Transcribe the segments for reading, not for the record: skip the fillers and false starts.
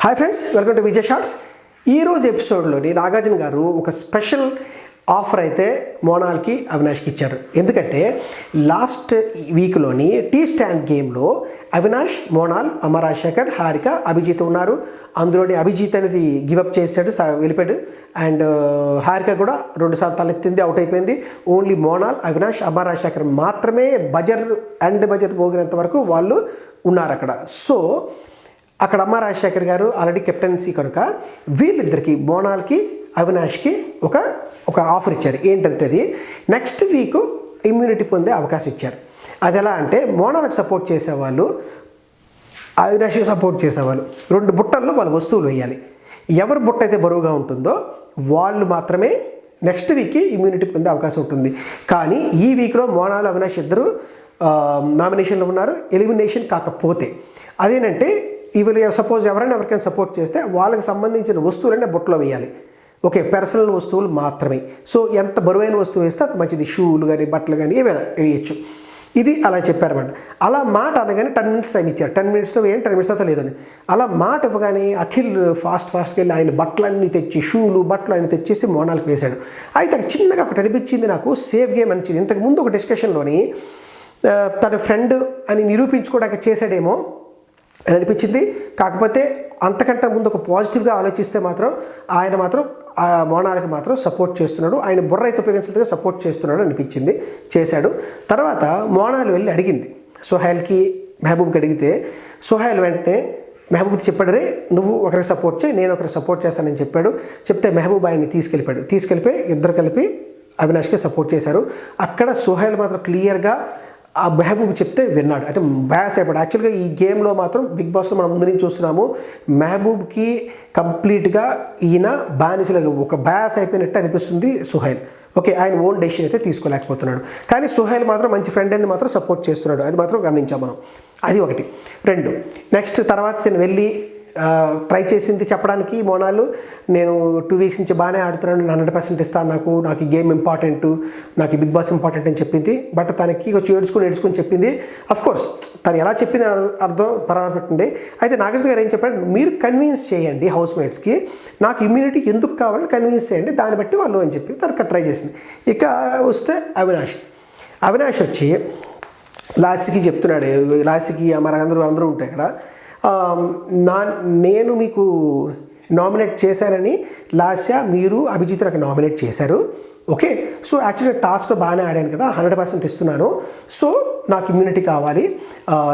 Hi friends, welcome to Vijay shorts. ఈరోజు ఎపిసోడ్లోని నాగార్జున గారు ఒక స్పెషల్ ఆఫర్ అయితే మోనాల్కి అవినాష్కి ఇచ్చారు. ఎందుకంటే లాస్ట్ వీక్లోని టీ స్టాండ్ గేమ్లో అవినాష్, మోనాల్, అమ్మ రాజశేఖర్, హారిక, అభిజిత్ ఉన్నారు. అందులోని అభిజిత్ అనేది గివప్ చేశాడు, వెళ్ళిపోయాడు. అండ్ హారిక కూడా 2 సార్లు తలెత్తింది, అవుట్ అయిపోయింది. ఓన్లీ మోనాల్, అవినాష్, అమ్మ రాజశేఖర్ మాత్రమే బజర్ మోగినంత వరకు వాళ్ళు ఉన్నారు అక్కడ. సో అక్కడ అమ్మ రాజశేఖర్ గారు ఆల్రెడీ కెప్టెన్సీ కనుక వీళ్ళిద్దరికి, మోనాల్కి, అవినాష్కి ఒక ఆఫర్ ఇచ్చారు. ఏంటంటే అది నెక్స్ట్ వీక్ ఇమ్యూనిటీ పొందే అవకాశం ఇచ్చారు. అది ఎలా అంటే మోనాల్కి సపోర్ట్ చేసేవాళ్ళు, అవినాష్కి సపోర్ట్ చేసేవాళ్ళు 2 బుట్టల్లో వాళ్ళ వస్తువులు వేయాలి. ఎవరి బుట్ట అయితే బరువుగా ఉంటుందో వాళ్ళు మాత్రమే నెక్స్ట్ వీక్కి ఇమ్యూనిటీ పొందే అవకాశం ఉంటుంది. కానీ ఈ వీక్లో మోనాల్, అవినాష్ ఇద్దరు నామినేషన్లో ఉన్నారు. ఎలిమినేషన్ కాకపోతే అదేంటంటే వీళ్ళు సపోజ్ ఎవరికైనా సపోర్ట్ చేస్తే వాళ్ళకి సంబంధించిన వస్తువులన్నీ బుట్టలో వేయాలి. ఓకే, పర్సనల్ వస్తువులు మాత్రమే. సో ఎంత బరువైన వస్తువు వేస్తే అంత మంచిది. షూలు కానీ, బట్టలు కానీ ఏమైనా వేయచ్చు. ఇది అలా చెప్పారన్నమాట. అలా మాట అనగానే 10 మినిట్స్ టైం ఇచ్చారు. 10 మినిట్స్లో వేయండి, 10 మినిట్స్ తర్వాత లేదని అలా మాట ఇవ్వగానే అఖిల్ ఫాస్ట్గా వెళ్ళి ఆయన బట్టలన్నీ తెచ్చి, షూలు బట్టలు అన్నీ తెచ్చేసి మోనాల్కి వేశాడు. అయితే చిన్నగా ఒకటి అనిపించింది నాకు, సేఫ్ గేమ్ అనిపించింది. ఇంతకుముందు ఒక డిస్కషన్లోని తన ఫ్రెండ్ అని నిరూపించుకోవడానికి చేశాడేమో అని అనిపించింది. కాకపోతే అంతకంటే ముందు ఒక పాజిటివ్గా ఆలోచిస్తే మాత్రం ఆయన మాత్రం మోనాల్కి మాత్రం సపోర్ట్ చేస్తున్నాడు. ఆయన బుర్ర అయితే ఉపయోగించలేదుగా సపోర్ట్ చేస్తున్నాడు అనిపించింది, చేశాడు. తర్వాత మోనాల్ వెళ్ళి అడిగింది సుహైల్కి, మెహబూబ్కి అడిగితే సుహైల్ వెంటనే మెహబూబ్కి చెప్పాడు, రే నువ్వు ఒకరికి సపోర్ట్ చేయి, నేను ఒకరికి సపోర్ట్ చేస్తానని చెప్పాడు. చెప్తే మెహబూబ్ ఆయన్ని తీసుకెళ్ళిపోయి ఇద్దరు కలిపి అవినాష్కి సపోర్ట్ చేశారు. అక్కడ సుహైల్ మాత్రం క్లియర్గా ఆ మెహబూబ్ చెప్తే విన్నాడు. అంటే బ్యాస్ అయిపోయాడు. యాక్చువల్గా ఈ గేమ్లో మాత్రం బిగ్ బాస్లో మనం ముందు నుంచి చూస్తున్నాము, మెహబూబ్కి కంప్లీట్గా ఈయన బానిసలుగా ఒక బ్యాస్ అయిపోయినట్టు అనిపిస్తుంది సుహైల్. ఓకే, ఆయన ఓన్ డెసిషన్ అయితే తీసుకోలేకపోతున్నాడు. కానీ సుహైల్ మాత్రం మంచి ఫ్రెండ్ అని మాత్రం సపోర్ట్ చేస్తున్నాడు. అది మాత్రం గమనించాం మనం. అది ఒకటి. 2 నెక్స్ట్ తర్వాత నేను వెళ్ళి ట్రై చేసింది చెప్పడానికి మోనాలు, నేను 2 వీక్స్ నుంచి బాగానే ఆడుతున్నాను, 100% ఇస్తాను, నాకు ఈ గేమ్ ఇంపార్టెంట్, నాకు ఈ బిగ్ బాస్ ఇంపార్టెంట్ అని చెప్పింది. బట్ తనకి కొంచెం ఏడ్చుకుని చెప్పింది. అఫ్కోర్స్ తను ఎలా చెప్పింది అర్థం పర్వాలేదు. అయితే నాగార్జున గారు ఏం చెప్పాడు, మీరు కన్విన్స్ చేయండి హౌస్మేట్స్కి, నాకు ఇమ్యూనిటీ ఎందుకు కావాలని కన్విన్స్ చేయండి, దాన్ని బట్టి వాళ్ళు అని చెప్పి తనకు ట్రై చేసింది. ఇక వస్తే అవినాష్ వచ్చి లాస్ట్కి చెప్తున్నాడు, లాస్ట్కి మరి అందరూ ఉంటాయి ఇక్కడ, నేను మీకు నామినేట్ చేశానని లాస్య మీరు అభిజిత్ నాకు నామినేట్ చేశారు. ఓకే, సో యాక్చువల్గా టాస్క్లో బాగానే ఆడాను కదా, 100% ఇస్తున్నాను. సో నాకు ఇమ్యూనిటీ కావాలి,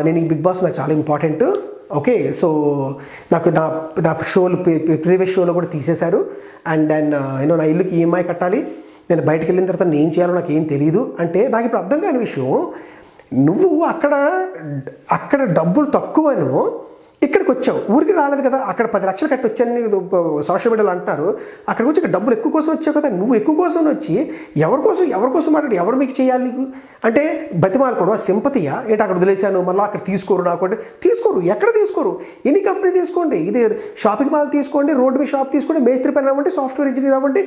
నేను ఈ బిగ్ బాస్ నాకు చాలా ఇంపార్టెంట్. ఓకే, సో నాకు నా షోలు ప్రీవియస్ షోలో కూడా తీసేశారు. అండ్ దెన్ నా ఇల్లుకి ఈఎంఐ కట్టాలి, నేను బయటకు వెళ్ళిన తర్వాత నేను ఏం చేయాలో నాకు ఏం తెలియదు. అంటే నాకు ఇప్పుడు అర్థం కాని విషయం, నువ్వు అక్కడ డబ్బులు తక్కువను ఇక్కడికి వచ్చావు, ఊరికి రాలేదు కదా. అక్కడ 10 లక్షలు కట్టి వచ్చాయని సోషల్ మీడియాలో అంటున్నారు. అక్కడికి వచ్చి ఇక్కడ డబ్బులు ఎక్కువ కోసం వచ్చావు కదా. నువ్వు ఎక్కువ కోసం వచ్చి ఎవరి కోసం మాట్లాడి ఎవరు మీకు చేయాలి నీకు అంటే బతిమాలకూడదు, సింపతియా ఏంటి? అక్కడ వదిలేశాను, మళ్ళీ అక్కడ తీసుకోరు, నాకు అంటే తీసుకోరు. ఎక్కడ తీసుకోరు? ఎనీ కంపెనీ తీసుకోండి, ఇది షాపింగ్ మాల్ తీసుకోండి, రోడ్డు మీద షాప్ తీసుకోండి, మేస్త్రి పని అవ్వండి, సాఫ్ట్వేర్ ఇంజనీర్ అవ్వండి,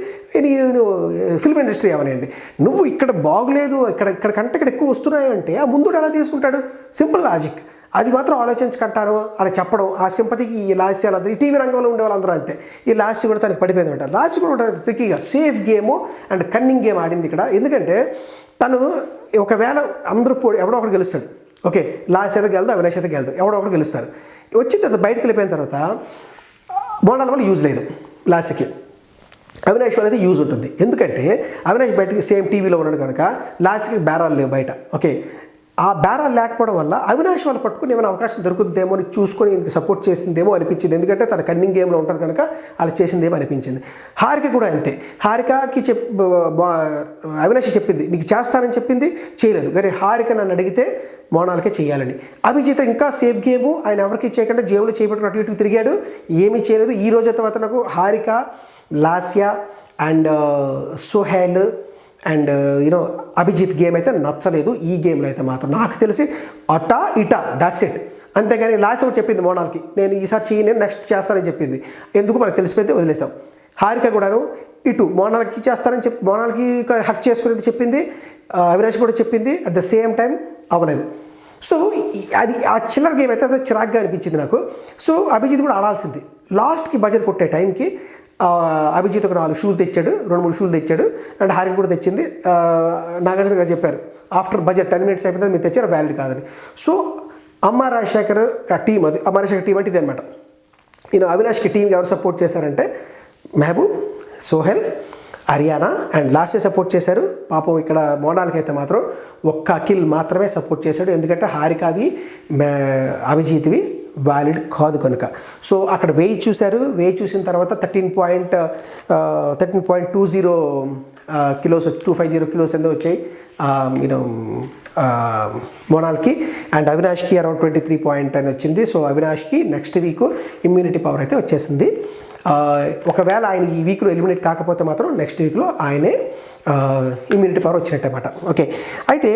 ఫిల్మ్ ఇండస్ట్రీ అవ్వనండి. నువ్వు ఇక్కడ బాగులేదు, ఇక్కడ కంటే ఇక్కడ ఎక్కువ వస్తున్నాయంటే ఆ ముందు ఎలా తీసుకుంటాడు? Simple logic. అది మాత్రం ఆలోచించుకుంటారు అలా చెప్పడం. ఆ సింపతికి ఈ లాస్ట్ వాళ్ళందరూ, ఈ టీవీ రంగంలో ఉండే వాళ్ళందరూ అంతే. ఈ లాస్ట్ కూడా తనకి పడిపోయింది అంటారు. లాస్ట్ కూడా ట్రిక్కీగా safe game and cunning game ఆడింది ఇక్కడ. ఎందుకంటే తను ఒకవేళ అందరూ ఎవడో ఒకటి గెలుస్తాడు. ఓకే, లాస్ట్ అయితే గెలదు, అవినాష్ అయితే గెలడు, ఎవడో ఒకటి గెలుస్తారు. వచ్చిన తర్వాత బయటకు వెళ్ళిపోయిన తర్వాత మోనాల్ వల్ల యూజ్ లేదు, లాస్ట్కి అవినాష్ వల్ల అయితే యూజ్ ఉంటుంది. ఎందుకంటే అవినాష్ బయటకి సేమ్ టీవీలో ఉన్నాడు కనుక లాస్ట్కి బేరాలు లేవు బయట. ఓకే, ఆ బేరాలు లేకపోవడం వల్ల అవినాష్ వాళ్ళు పట్టుకుని ఏమైనా అవకాశం దొరుకుతుందేమో అని చూసుకొని ఇందుకు సపోర్ట్ చేసిందేమో అనిపించింది. ఎందుకంటే తన కన్నింగ్ గేమ్లో ఉంటుంది కనుక అలా చేసిందేమో అనిపించింది. హారిక కూడా అంతే. హారికకి అవినాష్ చెప్పింది నీకు చేస్తానని చెప్పింది, చేయలేదు. కానీ హారిక నన్ను అడిగితే మోనాల్కే చేయాలని. అభిజిత్ ఇంకా సేఫ్ గేము, ఆయన ఎవరికి చేయకుండా జేబులో చేపట్టుకుని అటు ఇటు తిరిగాడు, ఏమీ చేయలేదు. ఈ రోజు తర్వాత నాకు Harika, Lasya and Suhail and Abhijeet game అయితే నచ్చలేదు. ఈ గేమ్లో అయితే మాత్రం నాకు తెలిసి ఇటా దాట్స్ ఇట్. అంతేగాని లాస్ట్ చెప్పింది మోనాల్కి, నేను ఈసారి చేయను, నెక్స్ట్ చేస్తానని చెప్పింది. ఎందుకు మనకు తెలిసిపోయింది, వదిలేసాం. హారిక కూడాను ఇటు మోనాల్కి చేస్తానని మోనాల్కి హక్ చేసుకునేది చెప్పింది, అవినాష్ కూడా చెప్పింది. అట్ ద సేమ్ టైం అవ్వలేదు. సో అది ఆ చిల్లర గేమ్ అయితే చిరాగ్గా అనిపించింది నాకు. సో అభిజిత్ కూడా ఆడాల్సింది. లాస్ట్కి బజర్ కొట్టే టైంకి అభిజిత్ ఒక 4 షూలు తెచ్చాడు, 2-3 షూలు తెచ్చాడు, అండ్ హారిక కూడా తెచ్చింది. నాగార్జున గారు చెప్పారు ఆఫ్టర్ బజర్ 10 minutes అయిపోతుంది మీరు తెచ్చారు వ్యాలిడ్ కాదని. సో అమ్మ రాజశేఖర్ టీం, అది అమ్మ రాజశేఖర్ టీం అంటే ఇది అనమాట. ఈయన అవినాష్కి టీంకి ఎవరు సపోర్ట్ చేశారంటే మెహబూబ్, సోహెల్, హరియానా అండ్ లాస్టే సపోర్ట్ చేశారు. పాపం ఇక్కడ మోనాల్కి అయితే మాత్రం ఒక్క అఖిల్ మాత్రమే సపోర్ట్ చేశాడు, ఎందుకంటే హారికవి అభిజిత్వి వ్యాలిడ్ కాదు కనుక. సో అక్కడ వెయ్యి చూశారు, వెయ్యి చూసిన తర్వాత 13.20 కిలోస్ 250 కిలోస్ ఎంతో వచ్చాయి మోనాల్కి, అండ్ అవినాష్కి అరౌండ్ 23 పాయింట్ అని వచ్చింది. సో అవినాష్కి నెక్స్ట్ వీక్ ఇమ్యూనిటీ పవర్ అయితే వచ్చేసింది. ఒకవేళ ఆయన ఈ వీక్లో ఎలిమినేట్ కాకపోతే మాత్రం నెక్స్ట్ వీక్లో ఆయనే ఇమ్యూనిటీ పవర్ వచ్చినట్టు అన్నమాట. ఓకే, అయితే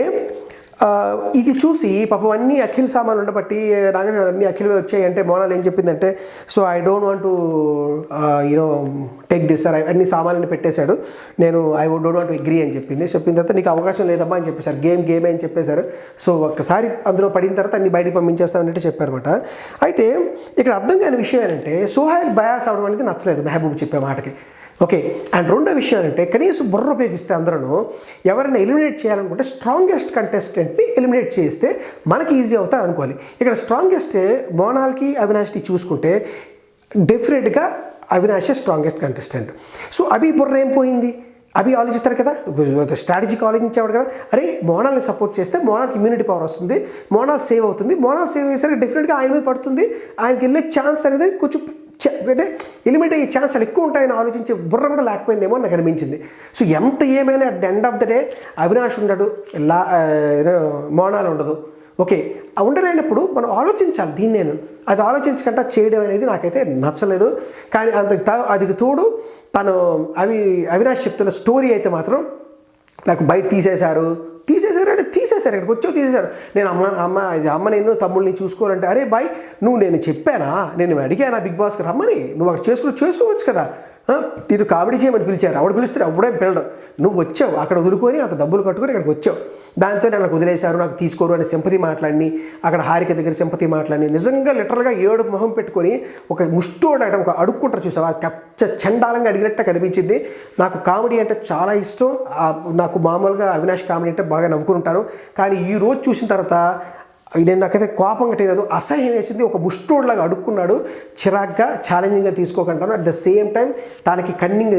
ఇది చూసి పాపం అన్నీ అఖిల్ సామాన్లు ఉండబట్టి నాగార్జున అన్నీ అఖిల్వే వచ్చాయి అంటే మోనాల్ ఏం చెప్పిందంటే, so I don't want to take this sir, అన్ని సామాన్లని పెట్టేశాడు, నేను I don't want to agree అని చెప్పిన తర్వాత నీకు అవకాశం లేదమ్మా అని చెప్పేశారు, గేమే అని చెప్పేశారు. సో ఒక్కసారి అందులో పడిన తర్వాత అన్ని బయటికి పంపించేస్తామన్నట్టు చెప్పారన్నమాట. అయితే ఇక్కడ అర్థం కాని విషయం ఏంటంటే సోహెల్ బయాస్ అవడం అనేది నచ్చలేదు మెహబూబ్ చెప్పే మాటకి. ఓకే, అండ్ రెండో విషయం అంటే కనీసం బుర్ర ఉపయోగిస్తే అందరూ ఎవరైనా ఎలిమినేట్ చేయాలనుకుంటే స్ట్రాంగెస్ట్ కంటెస్టెంట్ని ఎలిమినేట్ చేస్తే మనకి ఈజీ అవుతారు అనుకోవాలి. ఇక్కడ స్ట్రాంగెస్ట్ మోనాల్కి అవినాష్కి చూసుకుంటే డెఫినెట్గా అవినాషే స్ట్రాంగెస్ట్ కంటెస్టెంట్. సో అభి బుర్ర ఏం పోయింది, అభి ఆలోచిస్తారు కదా, స్ట్రాటజీకి ఆలోచించేవాడు కదా, అరే మోనాల్ని సపోర్ట్ చేస్తే మోనాల్కి ఇమ్యూనిటీ పవర్ వస్తుంది, మోనాల్ సేవ్ అవుతుంది, మోనాల్ సేవ్ అయ్యేసరికి డెఫినెట్గా ఆయన మీద పడుతుంది, ఆయనకి వెళ్ళే ఛాన్స్ అనేది కొంచెం అంటే ఎలిమినేట్ అయ్యే ఛాన్సులు ఎక్కువ ఉంటాయని ఆలోచించే బుర్ర కూడా లేకపోయిందేమో నాకు అనిపించింది. సో ఎంత ఏమైనా at the end of the day Avinash ఉండడు, మోనాల్ ఉండదు. ఓకే, ఉండలేనప్పుడు మనం ఆలోచించాలి దీన్ని, నేను అది ఆలోచించకుండా చేయడం అనేది నాకైతే నచ్చలేదు. కానీ అది తోడు తను అవినాష్ చెప్తున్న స్టోరీ అయితే మాత్రం నాకు బయట తీసేశారు అంటే తీసేశారు, ఇక్కడికి వచ్చావు తీసేశారు. నేను అమ్మ నేను తమ్ముళ్ళని చూసుకోవాలంటే అరే బాయ్ నేను చెప్పానా, నేను అడిగానా బిగ్ బాస్కి రమ్మని, నువ్వు అక్కడ చేసుకోవచ్చు కదా, నేను కామెడీ చేయమని పిలిచారు, ఆవిడ పిలిస్తే అప్పుడేం పిల్లడం, నువ్వు వచ్చావు అక్కడ వదులుకొని అంత డబ్బులు కట్టుకొని ఇక్కడికి వచ్చావు, దాంతో నాకు వదిలేశారు నాకు తీసుకోరు అని సింపతి మాట్లాడి అక్కడ హారిక దగ్గర సింపతి మాట్లాడి నిజంగా లిటరల్గా ఏడు మొహం పెట్టుకొని ఒక ముష్టోడు ఒక అడుక్కుంటారు చూసావా, కచ్చ చండాలంగా అడిగినట్టు కనిపించింది. నాకు కామెడీ అంటే చాలా ఇష్టం, నాకు మామూలుగా అవినాష్ కామెడీ అంటే బాగా నవ్వుకుంటాను. కానీ ఈ రోజు చూసిన తర్వాత నాకైతే కోపం కట్టలేదు, అసహ్యం వేసింది. ఒక ముష్టోడ్లాగా అడుక్కున్నాడు, చిరాగ్గా ఛాలెంజింగ్గా తీసుకోకుంటాను. అట్ ద సేమ్ టైం తనకి కన్నింగ్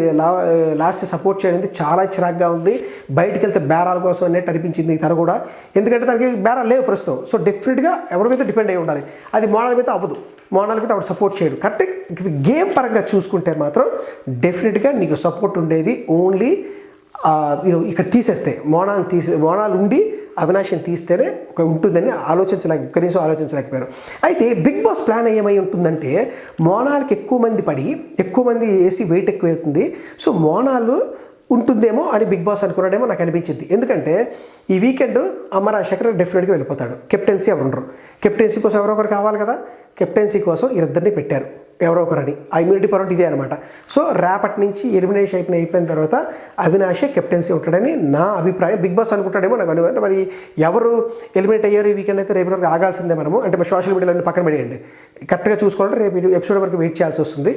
లాస్ట్ సపోర్ట్ చేయడం చాలా చిరాగ్గా ఉంది. బయటికి వెళ్తే బేరాల కోసం అన్నట్టు అనిపించింది తను కూడా, ఎందుకంటే తనకి బేరాలు లేవు ప్రస్తుతం. సో డెఫినెట్గా ఎవరి మీద డిపెండ్ అయి ఉండాలి, అది మోనాల్ మీద అవ్వదు, మోనాల్ మీద ఆవిడ సపోర్ట్ చేయడు. కరెక్ట్ గేమ్ పరంగా చూసుకుంటే మాత్రం డెఫినెట్గా నీకు సపోర్ట్ ఉండేది ఓన్లీ ఇక్కడ తీసేస్తే మోనాల్ ఉండి అవినాష్ని తీస్తేనే ఉంటుందని కనీసం ఆలోచించలేకపోయారు. అయితే బిగ్ బాస్ ప్లాన్ ఏమై ఉంటుందంటే మోనాల్కి ఎక్కువ మంది వేసి వెయిట్ ఎక్కువ అవుతుంది, సో మోనాల్ ఉంటుందేమో అని బిగ్ బాస్ అనుకున్నాడేమో నాకు అనిపించింది. ఎందుకంటే ఈ వీకెండ్ అమ్మ రాజశేఖర్ డెఫినెట్గా వెళ్ళిపోతాడు, కెప్టెన్సీ ఎవరు ఉండరు, కెప్టెన్సీ కోసం ఎవరో ఒకరు కావాలి కదా, కెప్టెన్సీ కోసం వీరిద్దరిని పెట్టారు ఎవరో ఒకరని. ఆ ఇమ్యూనిటీ పవర్ ఇదే అనమాట. సో రేపటి నుంచి ఎలిమినేషన్ అయిపోయిన తర్వాత అవినాషే కెప్టెన్సీ ఉంటాడని నా అభిప్రాయం. బిగ్ బాస్ అనుకుంటాడేమో నాకు అనిపించింది. మరి ఎవరు ఎలిమినేట్ అయ్యారు ఈ వీకెండ్ అయితే రేపు వరకు ఆగాల్సిందే మనము, అంటే సోషల్ మీడియాలో పక్కన పడేయండి, కరెక్ట్గా చూసుకోవాలంటే రేపు ఎపిసోడ్ వరకు వెయిట్ చేయాల్సి వస్తుంది.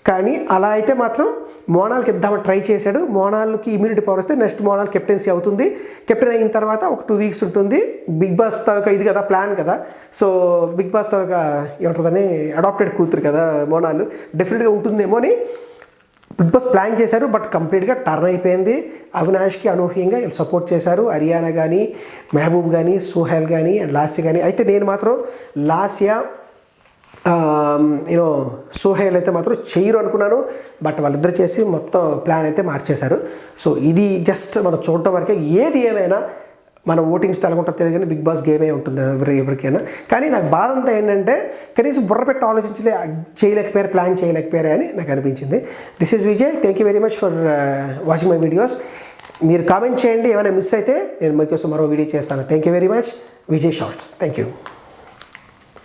కానీ అలా అయితే మాత్రం మోనాల్కి ఇద్దామని ట్రై చేశాడు, మోనాల్కి ఇమ్యూనిటీ పవర్ వస్తే నెక్స్ట్ మోనాల్ కెప్టెన్సీ అవుతుంది, కెప్టెన్ అయిన తర్వాత ఒక 2 weeks ఉంటుంది. బిగ్ బాస్ తాలూకా ఇది కదా ప్లాన్ కదా, సో బిగ్ బాస్ తాలూకా ఏమంటుందని అడాప్టెడ్ కూతురు కదా మోనాల్, డెఫినెట్గా ఉంటుందేమో అని బిగ్ బాస్ ప్లాన్ చేశారు. బట్ కంప్లీట్గా టర్న్ అయిపోయింది. అవినాష్కి అనూహ్యంగా సపోర్ట్ చేశారు, హరియానా కానీ మెహబూబ్ కానీ సోహెల్ కానీ అండ్ లాస్య కానీ. అయితే నేను మాత్రం లాస్య సోహెల్ అయితే మాత్రం చేయరు అనుకున్నాను, బట్ వాళ్ళిద్దరు చేసి మొత్తం ప్లాన్ అయితే మార్చేశారు. సో ఇది జస్ట్ మనం చూడటం వరకే, ఏది ఏమైనా మన ఓటింగ్స్ తెలగొంటా తెలియదు కానీ బిగ్ బాస్ గేమే ఉంటుంది ఎవరికైనా. కానీ నాకు బాధ అంతా ఏంటంటే కనీసం బుర్ర పెట్టి చేయలేకపోయారు, ప్లాన్ చేయలేకపోయారు అని నాకు అనిపించింది. This is Vijay, thank you very much for watching my videos. మీరు కామెంట్ చేయండి, ఏమైనా మిస్ అయితే నేను మీకోసం మరో వీడియో చేస్తాను. Thank you very much, Vijay shorts. Thank you.